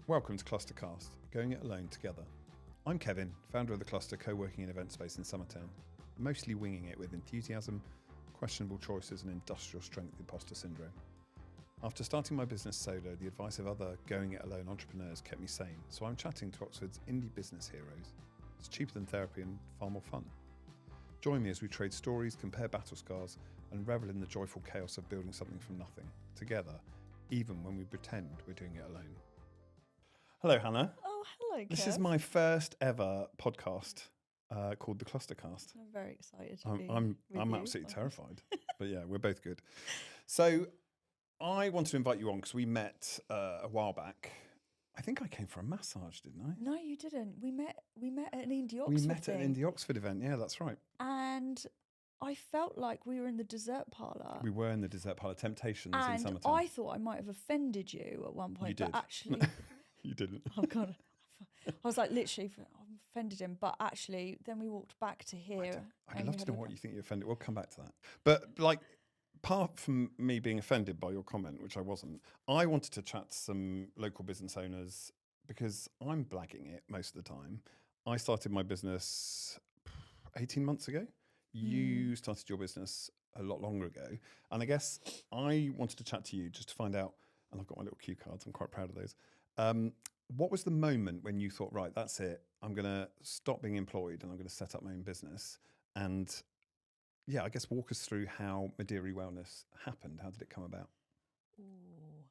Welcome to ClusterCast, going it alone together. I'm Kevin, founder of the Cluster co-working and event space in Summertown, mostly winging it with enthusiasm, questionable choices and industrial strength imposter syndrome. After starting my business solo, the advice of other going it alone entrepreneurs kept me sane, so I'm chatting to Oxford's indie business heroes. It's cheaper than therapy and far more fun. Join me as we trade stories, compare battle scars and revel in the joyful chaos of building something from nothing, together, even when we pretend we're doing it alone. Hello, Hannah. Oh, hello, Kev. This is my first ever podcast called the ClusterCast. I'm very excited to be I'm with you. absolutely terrified, but yeah, we're both good. So I want to invite you on because we met a while back. I think I came for a massage, didn't I? No, you didn't. We met at an Indie Oxford We met thing, at an Indie Oxford event. Yeah, that's right. and I felt like we were in the dessert parlour. We were in the dessert parlour, Temptations in And Summertown. I thought I might have offended you at one point, You did. but actually, You didn't. oh god, I was like literally, I offended him. But actually, then we walked back to here. I'd and love we to had know a- what you think you offended. We'll come back to that. But like, apart from me being offended by your comment, which I wasn't, I wanted to chat to some local business owners because I'm blagging it most of the time. I started my business 18 months ago. You started your business a lot longer ago. And I guess I wanted to chat to you just to find out, and I've got my little cue cards, I'm quite proud of those. What was the moment when you thought, right, that's it, I'm going to stop being employed and I'm going to set up my own business? And yeah, I guess walk us through how Mederi Wellness happened. How did it come about? Ooh.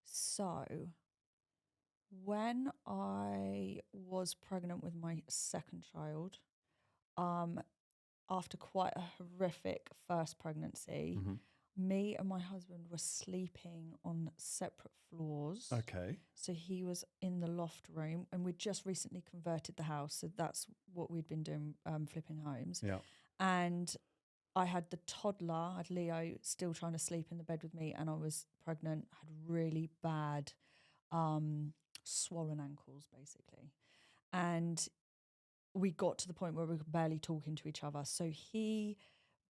So, when I was pregnant with my second child, after quite a horrific first pregnancy, me and my husband were sleeping on separate floors. Okay. So he was in the loft room, and we'd just recently converted the house. So that's what we'd been doing, flipping homes. Yeah. And I had the toddler, I had Leo still trying to sleep in the bed with me, and I was pregnant, had really bad swollen ankles, basically. And we got to the point where we were barely talking to each other. So he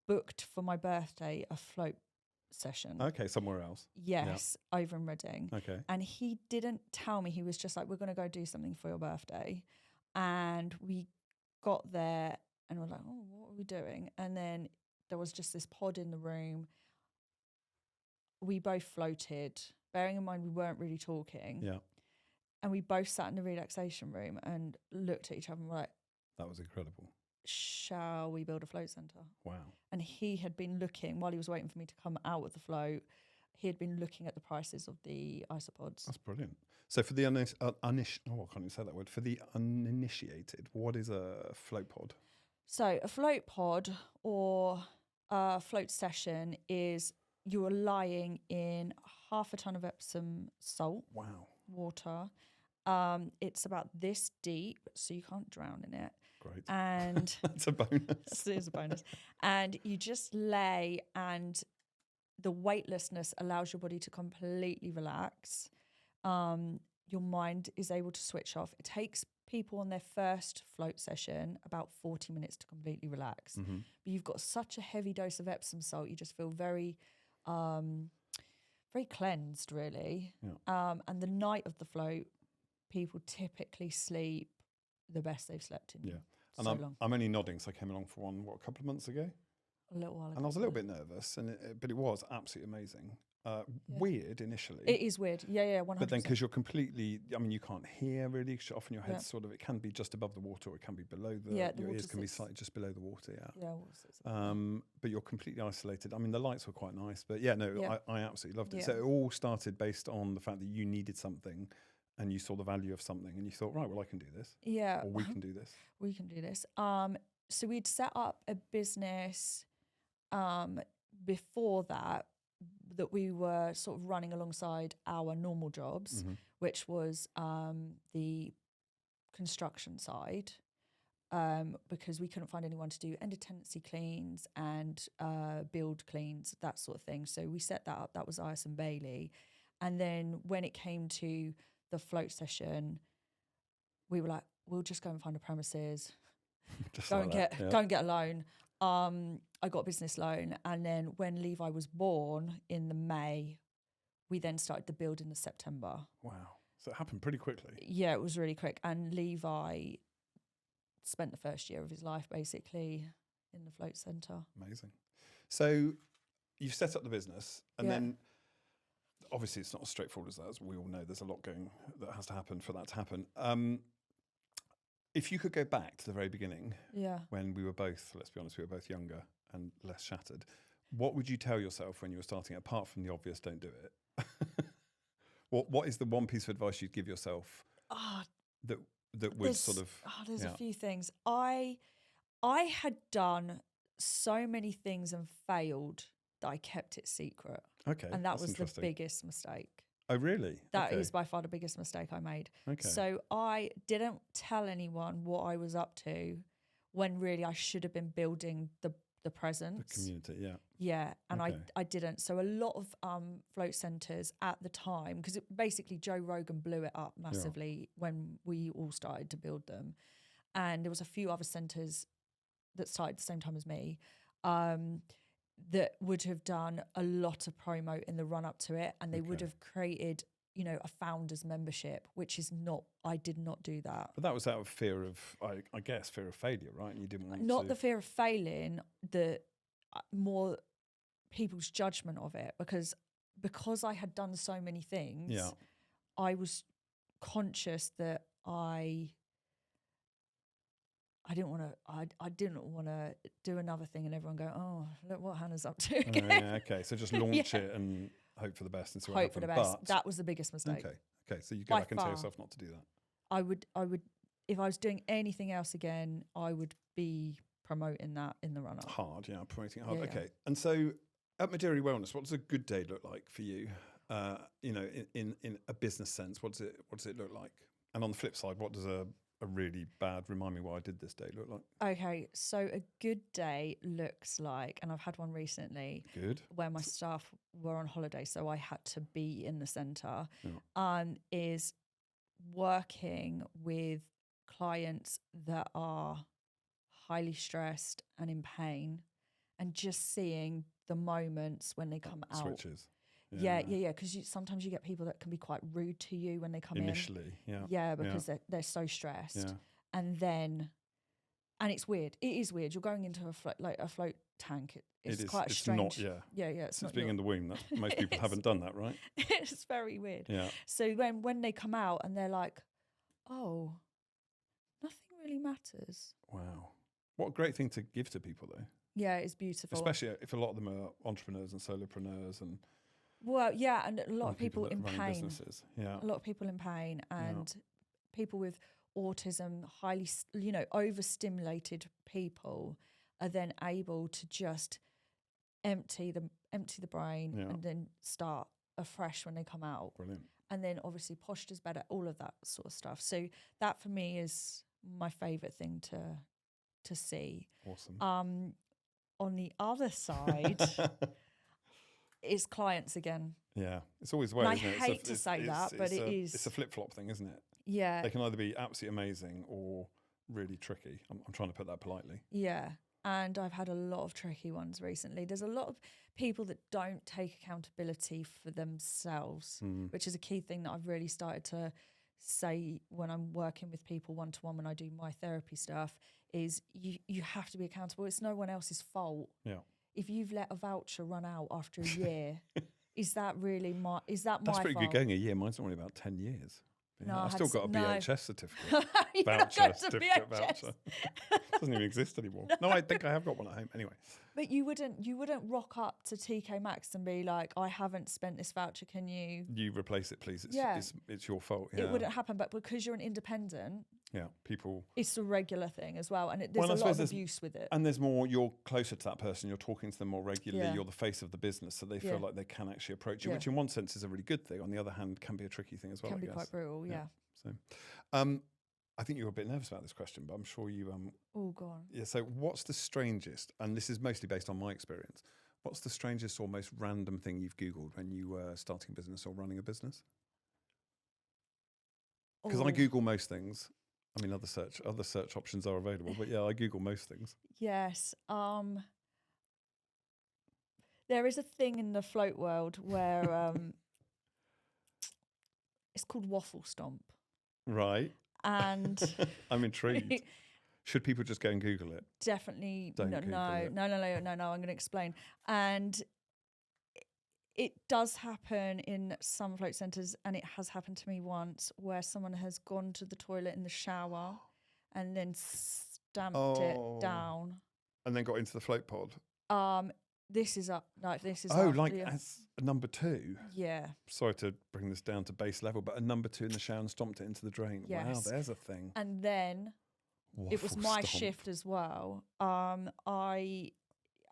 booked for my birthday a float session. Okay, somewhere else. Yes, over in Reading. Okay. And he didn't tell me. He was just like, we're going to go do something for your birthday. And we got there and we're like, oh, what are we doing? And then there was just this pod in the room. We both floated, bearing in mind we weren't really talking. Yeah. And we both sat in the relaxation room and looked at each other and were like, That was incredible. shall we build a float centre? Wow. And he had been looking, while he was waiting for me to come out with the float, he had been looking at the prices of the isopods. That's brilliant. So for the I can't even say that word. For the uninitiated, what is a float pod? So a float pod or a float session is you are lying in half a ton of Epsom salt Wow. water. It's about this deep, so you can't drown in it. Great. And That's a bonus. it is a bonus. And you just lay, and the weightlessness allows your body to completely relax. Your mind is able to switch off. It takes people on their first float session about 40 minutes to completely relax. But you've got such a heavy dose of Epsom salt, you just feel very, very cleansed, really. Yeah. And the night of the float, people typically sleep the best they've slept in Yeah. And so long. I'm only nodding because I came along for one, a couple of months ago? A little while ago. And I was a little bit nervous, but it was absolutely amazing. Weird initially. It is weird. Yeah, 100%. But then because you're completely, you can't hear really, 'cause often your head's sort of, it can be just above the water or it can be below the, the your water ears can be sits- slightly just below the water, yeah. Yeah, water sits above. But you're completely isolated. The lights were quite nice, but yeah, no, Yeah. I absolutely loved it. Yeah. So it all started based on the fact that you needed something and you saw the value of something and you thought, right, well, I can do this. Yeah. Or we can do this. We can do this. So we'd set up a business before that we were sort of running alongside our normal jobs, which was the construction side, because we couldn't find anyone to do end of tenancy cleans and build cleans, that sort of thing. So we set that up. That was Ireson Bailey. And then when it came to the float session, we were like, we'll just go and find a premises, go and get a loan. I got a business loan, and then when Levi was born in the May, we then started the build in the September. Wow. So it happened pretty quickly. Yeah, it was really quick. And Levi spent the first year of his life basically in the float centre. Amazing. So you've set up the business, and then obviously it's not as straightforward as that. As we all know, there's a lot that has to happen for that to happen. If you could go back to the very beginning, when we were both, let's be honest, we were both younger and less shattered, what would you tell yourself when you were starting, apart from the obvious, don't do it? What is the one piece of advice you'd give yourself that would sort of... there's a few things. I had done so many things and failed that I kept it secret. Okay, and that was the biggest mistake. Oh, really? That is by far the biggest mistake I made. Okay. So I didn't tell anyone what I was up to when really I should have been building the presence. The community, yeah. Yeah, and I didn't. So a lot of float centres at the time, because basically Joe Rogan blew it up massively when we all started to build them. And there was a few other centres that started at the same time as me, that would have done a lot of promo in the run up to it, and they would have created, a founder's membership, which is not. I did not do that. But that was out of fear of, I guess, fear of failure, right? And you didn't want not the fear of failing, the more people's judgment of it, because I had done so many things. Yeah, I was conscious that I didn't want to. I didn't want to do another thing and everyone go, "Oh, look what Hannah's up to again." Yeah, okay, so just launch it and hope for the best and see what happens. Hope for the best. But that was the biggest mistake. Okay. So you go back and tell yourself not to do that. I would. If I was doing anything else again, I would be promoting that in the run up. Hard, promoting it hard. Yeah, okay, and so at Mederi Wellness, what does a good day look like for you? In a business sense, what does it look like? And on the flip side, what does a really bad, remind me what I did this day, look like? Okay, so a good day looks like, and I've had one recently, where my staff were on holiday, so I had to be in the centre, is working with clients that are highly stressed and in pain, and just seeing the moments when they come out. Switches. Yeah, because sometimes you get people that can be quite rude to you when they come initially, in. Yeah, because they're so stressed. Yeah. And it's weird. It is weird. You're going into a float tank. It's quite strange. Not, it's since not being in the womb, most people haven't done that, right? It's very weird. Yeah. So when they come out and they're like, oh, nothing really matters. Wow. What a great thing to give to people, though. Yeah, it's beautiful. Especially if a lot of them are entrepreneurs and solopreneurs and... Well, yeah, and a lot of people in pain. Businesses. Yeah. A lot of people in pain and people with autism, highly, overstimulated people are then able to just empty the brain and then start afresh when they come out. Brilliant. And then obviously posture's better, all of that sort of stuff. So that for me is my favourite thing to see. Awesome. On the other side... It's clients again. Yeah, it's always the way, isn't it? I hate to say that, but it is. It's a flip-flop thing, isn't it? Yeah. They can either be absolutely amazing or really tricky. I'm trying to put that politely. Yeah, and I've had a lot of tricky ones recently. There's a lot of people that don't take accountability for themselves, which is a key thing that I've really started to say when I'm working with people one-to-one when I do my therapy stuff, is you have to be accountable. It's no one else's fault. Yeah. If you've let a voucher run out after a year, is that really my? Is that my fault? That's pretty good going a year. Mine's only about 10 years. Yeah, I've still got a BHS certificate. Voucher. Doesn't even exist anymore. No, I think I have got one at home. Anyway. But you wouldn't rock up to TK Maxx and be like, I haven't spent this voucher. Can you? You replace it, please. It's your fault. Yeah. It wouldn't happen, but because you're an independent. Yeah, people. It's a regular thing as well, and there's a lot of abuse with it. And there's more. You're closer to that person. You're talking to them more regularly. You're the face of the business, so they feel like they can actually approach you, which in one sense is a really good thing. On the other hand, can be a tricky thing as well. Can be quite brutal. Yeah. So, I think you were a bit nervous about this question, but I'm sure you. Oh, go on. Yeah. So, what's the strangest? And this is mostly based on my experience. What's the strangest or most random thing you've Googled when you were starting a business or running a business? Because I Google most things. I mean, other search options are available, but I Google most things. Yes. There is a thing in the float world where It's called waffle stomp. Right. And I'm intrigued. Should people just go and Google it? definitely Don't no, Google no, it. no, no, no, no, no. I'm going to explain. And it does happen in some float centres, and it has happened to me once, where someone has gone to the toilet in the shower and then stamped it down. And then got into the float pod. This is up. No, this is Oh, after, like as a number 2. Yeah. Sorry to bring this down to base level, but a number 2 in the shower and stomped it into the drain. Yes. Wow, there's a thing. And then it was my shift as well. I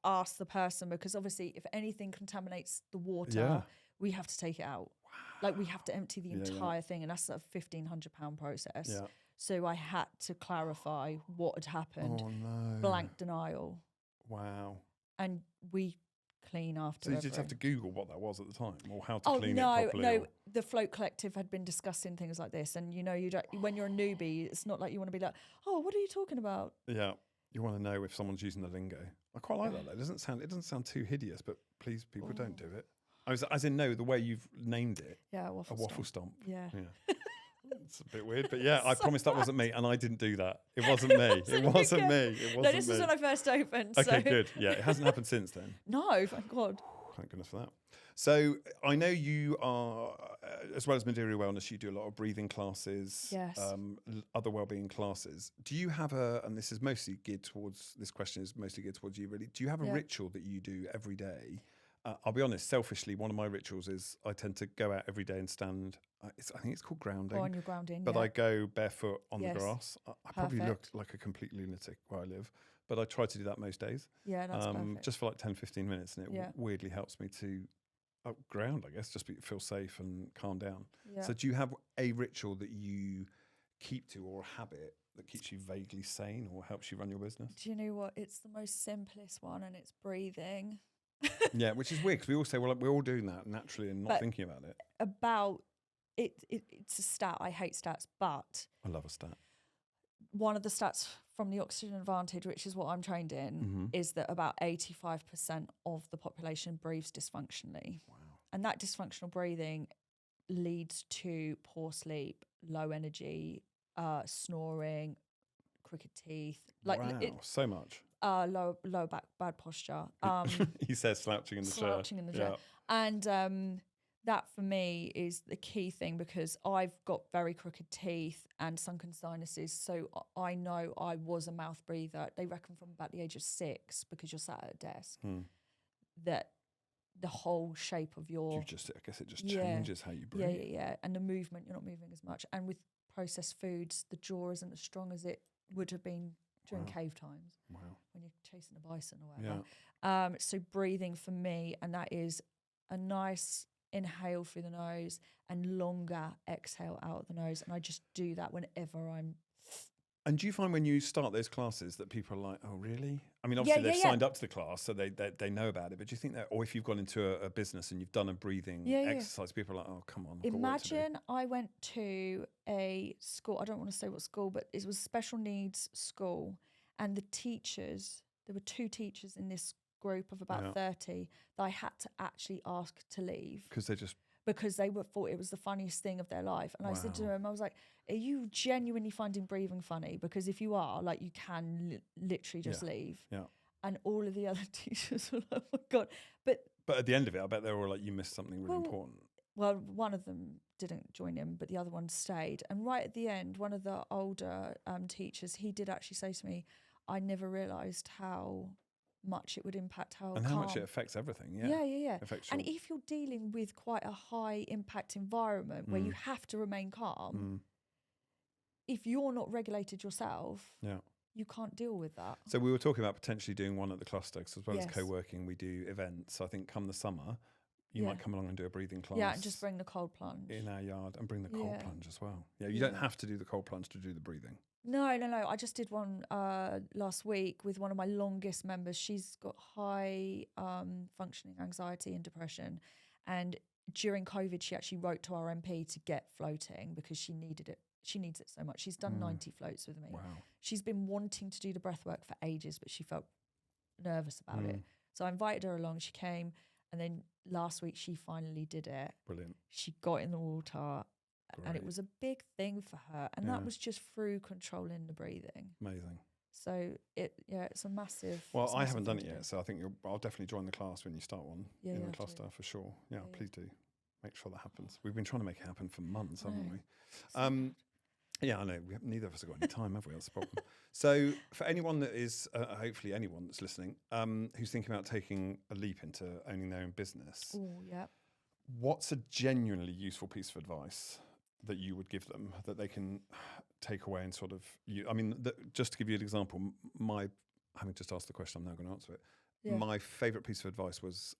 asked the person, because obviously if anything contaminates the water, we have to take it out. Wow. Like we have to empty the entire thing, and that's a £1,500 process. Yeah. So I had to clarify what had happened. Oh no. Blank denial. Wow. And we clean after. So you just have to Google what that was at the time, or how to clean it properly. No, the Float Collective had been discussing things like this, and you don't, when you're a newbie, it's not like you want to be like, oh, what are you talking about? Yeah, you want to know if someone's using the lingo. I quite like that though. It doesn't sound too hideous, but please, people, don't do it. As in, no, the way you've named it. Yeah, a waffle stomp. Yeah. It's a bit weird, but yeah, I promise that wasn't me, and I didn't do that. It wasn't me. It wasn't me. No, this was when I first opened. Okay, good. Yeah, it hasn't happened since then. No, thank God. Thank goodness for that. So I know you are, as well as Mederi Wellness, you do a lot of breathing classes, yes. Other wellbeing classes. Do you have and this question is mostly geared towards you really, do you have a ritual that you do every day? I'll be honest, selfishly, one of my rituals is I tend to go out every day and stand, I think it's called grounding. On your grounding, but I go barefoot on the grass. I probably look like a complete lunatic where I live, but I try to do that most days. Yeah, that's perfect. Just for like 10, 15 minutes, and it weirdly helps me to ground, I guess, just feel safe and calm down. Yeah. So do you have a ritual that you keep to, or a habit that keeps you vaguely sane or helps you run your business? Do you know what? It's the most simplest one, and it's breathing. Yeah, which is weird because we all say, well, we're all doing that naturally and not thinking about it. It's a stat. I hate stats, but I love a stat. One of the stats from the Oxygen Advantage, which is what I'm trained in, is that about 85% of the population breathes dysfunctionally. Wow. And that dysfunctional breathing leads to poor sleep, low energy, snoring, crooked teeth. Wow, so much. Low back, bad posture. He says slouching in the chair. Slouching in the chair. And that for me is the key thing, because I've got very crooked teeth and sunken sinuses. So I know I was a mouth breather. They reckon from about the age of 6, because you're sat at a desk, that the whole shape of I guess it just changes how you breathe. Yeah. And the movement, you're not moving as much. And with processed foods, the jaw isn't as strong as it would have been during cave times. Wow. When you're chasing a bison or whatever. Yeah. So breathing for me, and that is a nice inhale through the nose and longer exhale out of the nose. And I just do that whenever I'm... And do you find when you start those classes that people are like, oh, really? I mean, obviously they've signed up to the class, so they know about it. But do you think that, or if you've gone into a business and you've done a breathing exercise, people are like, oh, come on. Imagine I went to a school, I don't want to say what school, but it was a special needs school. And the teachers, there were 2 teachers in this group of about 30 that I had to actually ask to leave. Because they thought it was the funniest thing of their life. And I said to them, I was like, are you genuinely finding breathing funny? Because if you are, like, you can literally just leave. Yeah. And all of the other teachers were like, oh my God. But at the end of it, I bet they were like, you missed something really important. Well, one of them didn't join in, but the other one stayed. And right at the end, one of the older teachers, he did actually say to me, I never realised how much it would impact how much it affects everything. Yeah. And if you're dealing with quite a high impact environment where you have to remain calm, if you're not regulated yourself, you can't deal with that. So we were talking about potentially doing one at the cluster, because as well as co-working, we do events. So I think come the summer, you might come along and do a breathing class. Yeah, and just bring the cold plunge in our yard, and bring the cold plunge as well. Yeah, you don't have to do the cold plunge to do the breathing. No. I just did one last week with one of my longest members. She's got high functioning anxiety and depression. And during COVID, she actually wrote to our MP to get floating because she needed it. She needs it so much. She's done 90 floats with me. Wow. She's been wanting to do the breath work for ages, but she felt nervous about it. So I invited her along. She came. And then last week, she finally did it. Brilliant. She got in the water. and it Great. was a big thing for her, and Yeah. that was just through controlling the breathing. Amazing. So it's a massive. Well, it's a I massive haven't done thing it to yet, do. so I think I'll definitely join the class when you start one Yeah, in you the have to. cluster for sure. Yeah, Yeah. please do. Make sure that happens. We've been trying to make it happen for months, haven't No. we? So Yeah, I know. Neither of us have got any time, have we? That's the problem. So, for anyone that is, hopefully anyone that's listening, who's thinking about taking a leap into owning their own business, oh yeah. what's a genuinely useful piece of advice that you would give them that they can take away and sort of, just to give you an example, having just asked the question, I'm now going to answer it. Yeah. My favourite piece of advice was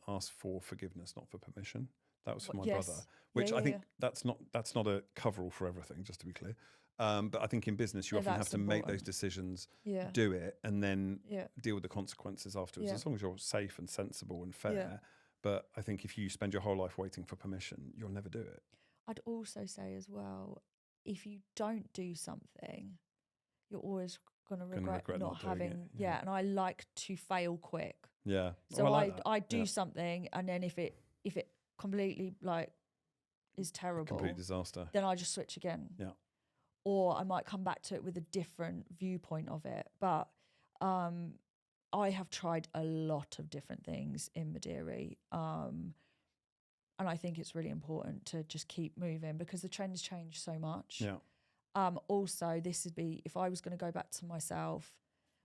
ask for forgiveness, not for permission. That was for my Yes. brother, which Yeah, I think yeah. that's not a coverall for everything, just to be clear. But I think in business, you No, often have that's to make those important. decisions, Yeah. do it, and then Yeah. deal with the consequences afterwards, Yeah. as long as you're safe and sensible and fair. Yeah. But I think if you spend your whole life waiting for permission, you'll never do it. I'd also say as well, if you don't do something, you're always going to regret regret not not doing it, having. yeah. Yeah, and I like to fail quick. Yeah. So Oh, I like that. I do Yeah. something, and then if it completely is terrible, Complete disaster. then I just switch again. Yeah. Or I might come back to it with a different viewpoint of it. But I have tried a lot of different things in Mederi. And I think it's really important to just keep moving because the trends change so much. Yeah. Also, this would be, if I was going to go back to myself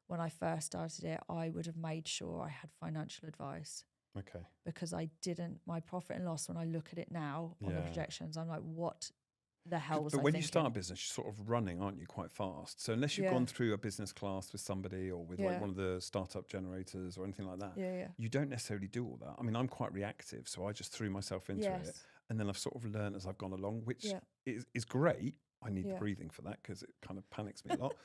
when I first started it, I would have made sure I had financial advice. Okay. Because I didn't, my profit and loss, when I look at it now on the Yeah. projections, I'm like, what the hell was I But when you thinking? start a business, you're sort of running, aren't you, quite fast? So unless you've Yeah. gone through a business class with somebody or with like Yeah. one of the startup generators or anything like that, Yeah. you don't necessarily do all that. I mean, I'm quite reactive, so I just threw myself into it. Yes. And then I've sort of learned as I've gone along, which Yeah. is great. I need the Yeah. breathing for that because it kind of panics me a lot.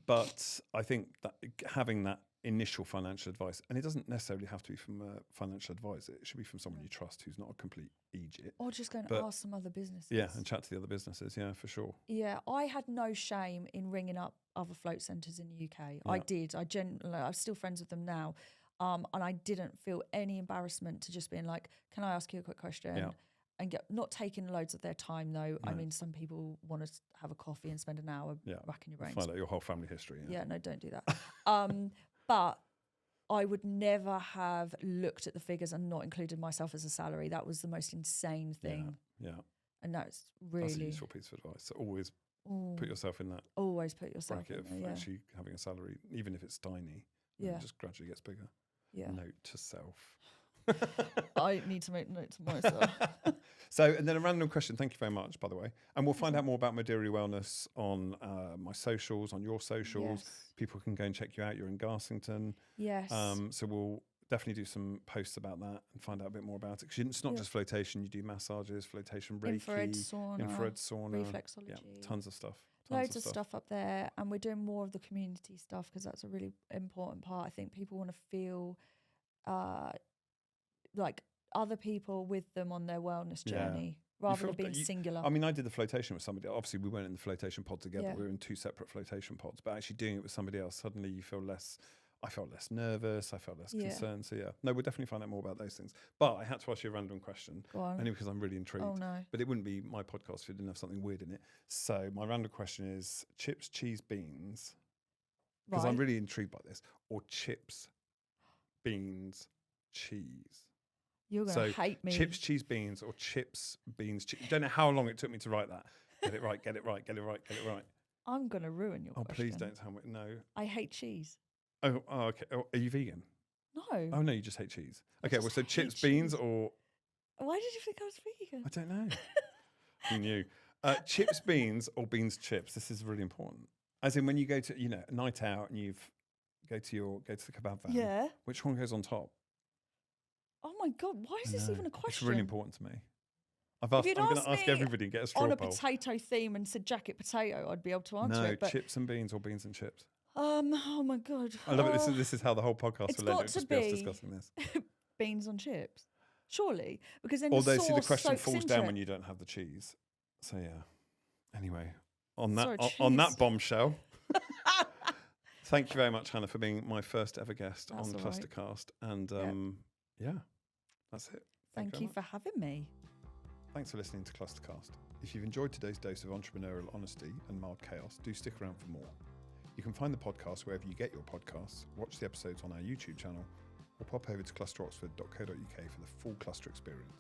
But I think that having that initial financial advice, and it doesn't necessarily have to be from a financial advisor, it should be from someone you trust who's not a complete idiot. Or just go and But- ask some other businesses. Yeah, and chat to the other businesses. Yeah, for sure. Yeah, I had no shame in ringing up other float centres in the UK. I Yeah. did. I'm still friends with them now. And I didn't feel any embarrassment to just being like, can I ask you a quick question? Yeah. And not taking loads of their time, though. I No. mean, some people want to have a coffee and spend an hour Yeah. racking your brains. Find out your whole family history. Yeah. Yeah, no, don't do that. But I would never have looked at the figures and not included myself as a salary. That was the most insane thing. Yeah. And that's That's a really useful piece of advice. So always Ooh, put yourself in that always put yourself bracket in of there. Yeah, actually having a salary, even if it's tiny. And yeah, it just gradually gets bigger. yeah. Note to self. I need to make notes of myself. So, and then a random question. Thank you very much, by the way. And we'll find out more about Mederi Wellness on my socials, on your socials. Yes. People can go and check you out. You're in Garsington. Yes. So we'll definitely do some posts about that and find out a bit more about it. Because it's not Yeah. just flotation. You do massages, flotation, Reiki, infrared sauna, reflexology. Yeah, tons of stuff. Loads of stuff up there, and we're doing more of the community stuff because that's a really important part. I think people want to feel like other people with them on their wellness Yeah. journey rather feel than being that you- singular. I mean, I did the flotation with somebody. Obviously, we weren't in the flotation pod together. Yeah. We were in two separate flotation pods. But actually doing it with somebody else, suddenly you feel less. I felt less nervous. I felt less Yeah. concerned. So yeah, no, we'll definitely find out more about those things. But I had to ask you a random question, Go on. only because I'm really intrigued. Oh no. But it wouldn't be my podcast if it didn't have something weird in it. So my random question is: chips, cheese, beans. Because I'm Right. really intrigued by this. Or chips, beans, cheese. You're So, gonna hate me. Chips, cheese, beans, or chips, beans, cheese. Don't know how long it took me to write that. Get it right, get it right, get it right, get it right. I'm gonna ruin your Oh, question. please don't tell me. No. I hate cheese. Oh, okay. Oh, are you vegan? No. Oh, no, you just hate cheese. I Okay, just well, so hate chips, beans, cheese. or. Why did you think I was vegan? I don't know. Who knew? Chips, beans, or beans, chips. This is really important. As in when you go to, a night out and go to the kebab van. Yeah. Which one goes on top? Oh my god, why is I this know. even a question? It's really important to me. I'm If going you'd to asked ask me everybody, get a straw On a poll. potato theme and said jacket potato, I'd be able to answer No, it. But chips and beans or beans and chips. oh my god. I love it. This is how the whole podcast It's will end. got It'll to just be us be discussing this. beans on chips. Surely. Because then Although, the see, sauce the question soaks falls into down it. when you don't have the cheese. So yeah. Anyway, on that Sorry, on that cheese. bombshell. Thank you very much, Hannah, for being my first ever guest That's on all right. ClusterCast. And yeah, that's it. Thank very you much. for having me. Thanks for listening to ClusterCast. If you've enjoyed today's dose of entrepreneurial honesty and mild chaos, do stick around for more. You can find the podcast wherever you get your podcasts, watch the episodes on our YouTube channel, or pop over to clusteroxford.co.uk for the full Cluster experience.